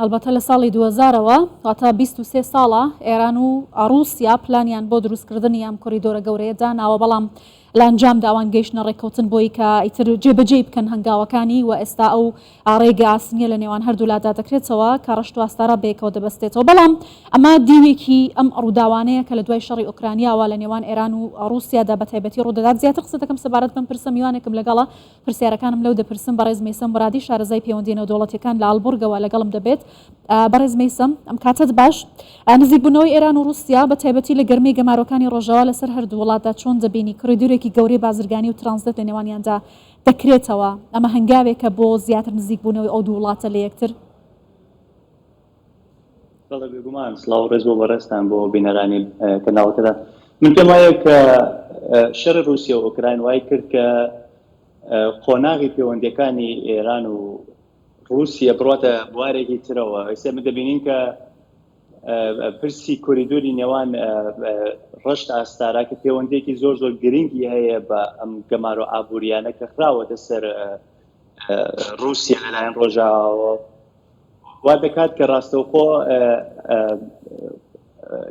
البته لساڵی 2000ەوە واتە 23 ساڵە ئێران و رووسیا پلانیان بۆ دروستکردنی ئەم کۆریدۆرە گەورەیە داناوە، بەڵام لە ئەنجام داوان گەیشتنە ڕێککەوتن بۆی کە ئیتر جێبەجێ بکەن هەنگاوەکانی و ئێستا ئەو ڕێگە ئاسنیە لە نێوان هەردوو لادا دەکرێتەوە کە ڕەشت و ئاستارە بێکەوە دەبەستێتەوە. بەڵام ئەمە دیوێکی ئەم ڕووداوانەیە کە لە دوای شەڕی ئوکرانیاوە لە نێوان ئێران و رووسیادا بە تایبەتی ڕوودەدات. زیاتر قسە دەکەم سەبارەت بەم پرسە میوانێکم لەگەڵە پرسیارەکانم لەو دەپرسم. بەڕێز مەیسەم مرادی شارەزای پەیوەندی نێودەوڵەتیەکان لە ئالبورگەوە لەگەڵم دەبێت. بەڕێز مەیسەم ئەم کاتت باش، نزیکبوونەوەی ئێران و رووسیا بە تایبەتی لە گەرمەی گەمارۆکانی ڕۆژەوە لەسەر هەردوو وڵاتدا چۆن دەبینی؟ کڕیدورێکی گەورەی بازرگانی و ترانزیت لە نێوانیاندا دەکرێتەوە، ئەمە هەنگاوێکە بۆ زیاتر نزیکبوونەوەی ئەو دوو وڵاتە لە یەکتر؟ بێگومان سڵاو و ڕێز بۆ بەڕێستان بۆ بینەرانی کەناڵەکەدا. من پێم وایە کە شەڕی رووسیا و ئوکراین وای کرد کە قۆناغی پەیوەندیەکانی ئێران و رووسیا بڕاتە بوارێکی ترەوە. ئێستا من دەبینین کە پرسی کۆریدۆری نێوان ڕەشت ئاستارا کە پەیوەندێکی زۆر زۆر گرنگی هەیە بە ئەم گەمار و ئابووریانە کە خراوەتە سەر رووسیا لەلایەن ڕۆژاوە، وا دەکات کە ڕاستەوخۆ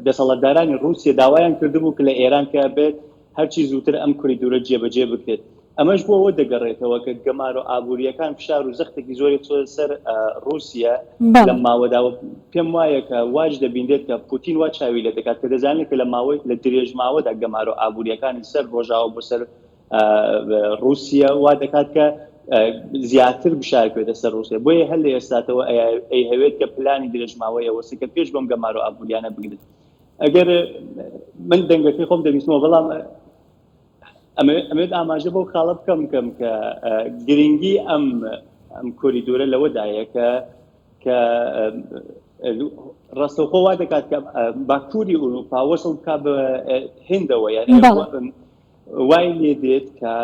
دەسەڵاتدارانی رووسیا داوایان کردبوو کە لە ئێران کە بێت هەرچی زووتر ئەم کۆریدۆرە جێبەجێ بکرێت. ئەمەش بۆ ئەوە دەگەڕێتەوە کە گەمار و ئابووریەکان فشار و زەختێکی زۆری چۆ سەر رووسیا لە ماوەداوە. پێم وایە کە واج دەبیندێت کە پوتین وا چاوی لە دەکات کە دەزانێت کە لە ماوەی لە درێژ ماوەدا گەمار و ئابووریەکانی سەر ڕۆژاوە بۆ سەر رووسیا وا دەکات کە زیاتر بشارکوێتە سەر رووسیا. بۆیە هەر لە ئێستاتەوە ئەی هەوێت کە پلانی درێژماوەیە وەسە کە پێش بەم گەمار و ئابووریانە بگرێت. ئەگەر من دەنگەکەی خۆم دەبیستمەوە، بەڵام ئەمێت ئاماژە بۆ خاڵە بکەم کە گرنگی ئەم کۆریدۆرە لەوەدایە کە ڕاستەوخۆ وا دەکات کە باکووری ئوروپا وەسڵ بکا بە هێندەوە، یعنی وای لێ دێت کە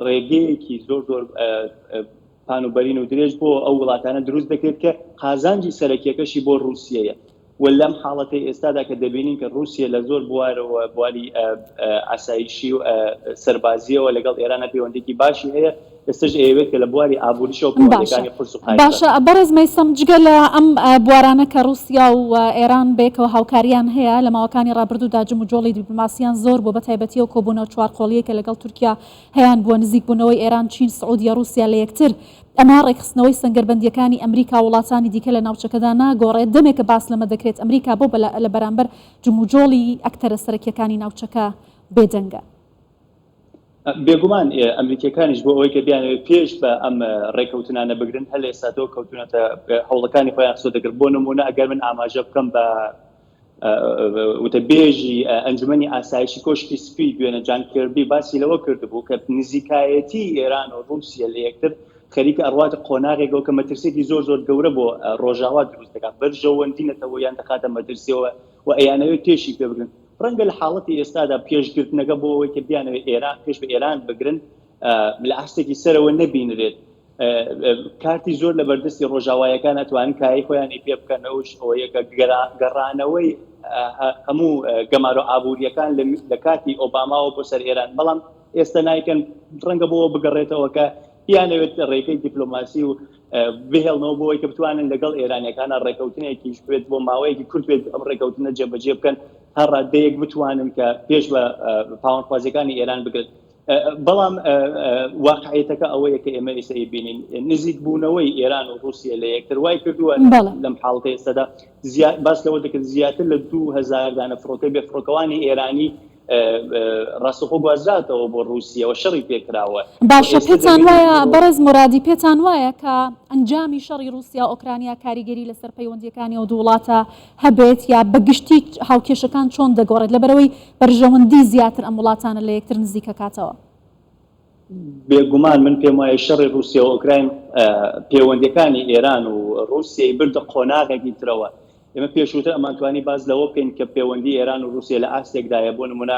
ڕێگەیەکی زۆر زۆر پانوبەرین و درێژ بۆ ئەو وڵاتانە دروست دەکرێت کە قازانجی سەرەکیەکەشی بۆ رووسیەیە. ولەم حاڵەتی ئێستادا کە دەبینین کە رووسیا لە زۆر بوارەوە بواری ئاسایشی و سەربازیەوە لەگەڵ ئێرانە پەیوەندێکی باشی هەیە، ئێستش ئەوێت کە لە بواری ئابووریشەوە پەیوەندەکانی قورس و قایق. باشە بەڕێز مەیسەم، جگە لە ئەم بوارانە کە رووسیا و ئێران بێکەوە هاوکاریان هەیە لە ماوەکانی ڕابردوودا جم و جۆڵی دیپلۆماسیان زۆر بۆ بە تایبەتیەوە کۆبوونەوە چوارقۆڵیە کە لەگەڵ تورکیا هەیان بووە نزیکبوونەوەی ئێران، چین، سعودیا، رووسیا لە یەکتر. ئەمە ڕێکخستنەوەی سەنگەربەندیەکانی ئەمریکا وڵاتانی دیکە لە ناوچەکەدا ناگۆڕێت. دەمێکە باس لەمە دەکرێت ئەمریکا بۆ لە بەرامبەر جم و جۆڵی ئەکتەرە سەرەکیەکانی ناوچەکە بێدەنگە. بێگومان ئەمریکیەکانیش بۆ ئەوەی کە بیانەوێت پێش بە ئەم ڕێکەوتنانە بگرن هەر لە ئێستاتەوە کەوتونەتە هەوڵەکانی خۆیان سۆ دەگرن. بۆ نمونە ئەگەر من ئاماژە بکەم بە وتەبێژی ئەنجومەنی ئاسایشی کۆشکی سپی دوێنە جان کێربی باسی لەوە کردبوو کە نزیکایەتی ئێران و رووسیا لە یەکتر خەریکە ئەڕواتە قۆناغێکەوە کە مەترسێکی زۆر زۆر گەورە بۆ ڕۆژاوا دروست دەکات، بەرژەوەندینەتەوە یان دەخاتە مەترسیەوە و ئەیانەوێت تێشی پێ بگرن. ڕەنگە لە حاڵەتی ئێستادا پێشگرتنەکە بۆ ئەوەی کە بیانەوێت ئێران پێش بە ئێران بگرن لە ئاستێکی سەرەوە نەبینرێت. کارتی زۆر لە بەردەستی ڕۆژاوایەکان ئەتوانن کاری خۆیانی پێ بکەن، ئەوش ئەوەیە کە گەڕانەوەی هەموو گەمار و ئابووریەکان لە کاتی ئۆباماوە بۆ سەر ئێران. بەڵام ئێستا نایکەن ڕەنگە بۆەوە بگەڕێتەوە کە یانەوێت ڕێگەی دیپلۆماسی و بهێڵنەوە بۆەوەی کە بتوانن لەگەڵ ئێرانیەکانە ڕێکەوتنێکیش بێت بۆ ماوەیەکی کورت بێت ئەم ڕێکەوتنە جێبەجێ بکەن هەر ڕادەیەک بتوانن کە پێش بە پاوەندخوازیەکانی ئێران بگرن. بەڵام واقعیەتەکە ئەوەیە کە ئێمە ئێستا بینین نزیک بوونەوەی ئێران و رووسیا لە یەکتر وای کردووە لەم حاڵەتە ئێستادا باس لەوە دەکرد زیاتر لە 2000 دانە فڕۆکەی بێفڕۆکەوانی ئێرانی ڕاستەوخۆ گوازراتەوە بۆ رووسیا و شەڕی پێکراوە. باشە پێتان وایە بەڕێز مرادی، پێتان وایە کە ئەنجامی شەڕی رووسیا ئۆکرانیا کاریگەری لەسەر پەیوەندیەکانی ئەو دوو وڵاتە هەبێت یا بەگشتی هاوکێشەکان چۆن دەگۆڕێت لەبەرەوەی بەرژەوەندی زیاتر ئەم وڵاتانە لە یەکتر نزیکەکاتەوە؟ بێگومان من پێم وایە شەڕی رووسیا و ئۆکراین پەیوەندیەکانی ئێران و رووسیای بردە قۆناغێکی ترەوە. ئێمە پێشووتر ئەمانتوانی باز لەوە بکەین کە پەیوەندی ئێران و رووسیا لە ئاستێکدایە. بۆ نمونە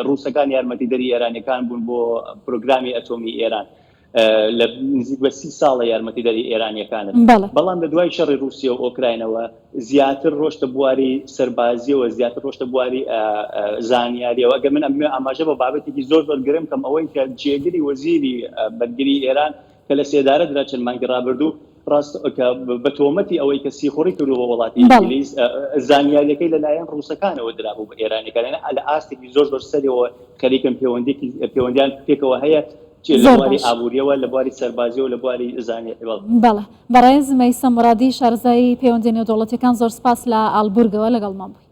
رووسەکان یارمەتیدەری ئێرانیەکان بوون بۆ پرۆگرامی ئەتۆمی ئێران لە نزیک بە 30 ساڵە یارمەتیدەری ئێرانیەکانن. بەڵام لە دوای شەڕی رووسیا و ئۆکراینەوە زیاتر ڕۆشتە بواری سەربازیەوە، زیاتر ڕۆشتە بواری زانیاریەوە. ئەگەر من ئاماژە بە بابەتێکی زۆر زۆر گرم کەم ئەوەی کە جێگیری وەزیری بەرگری ئێران کە لە سێدارە درا چەند مانگی ڕابردوو ڕاست بە تۆمەتی ئەوەی کە سیخۆڕی کردو بە وڵاتی بەڵێ. ئینگلیز زانیاریەکەی لەلایەن ڕووسەکانەوە درابوو بە ئێرانیەکانە لە ئاستێکی زۆر سەرەوە خەریکن پەیوەندیان پێکەوە هەیە لە بواری ئابووریەوە لە بواری سەربازیەوە لە بواری زانیاری. بەڵێ بەڕێز مەیسەم مرادی شارەزایی پەیوەندی نێودەوڵەتیەکان زۆر سپاس لە ئالبورگەوە لەگەڵمان بووی.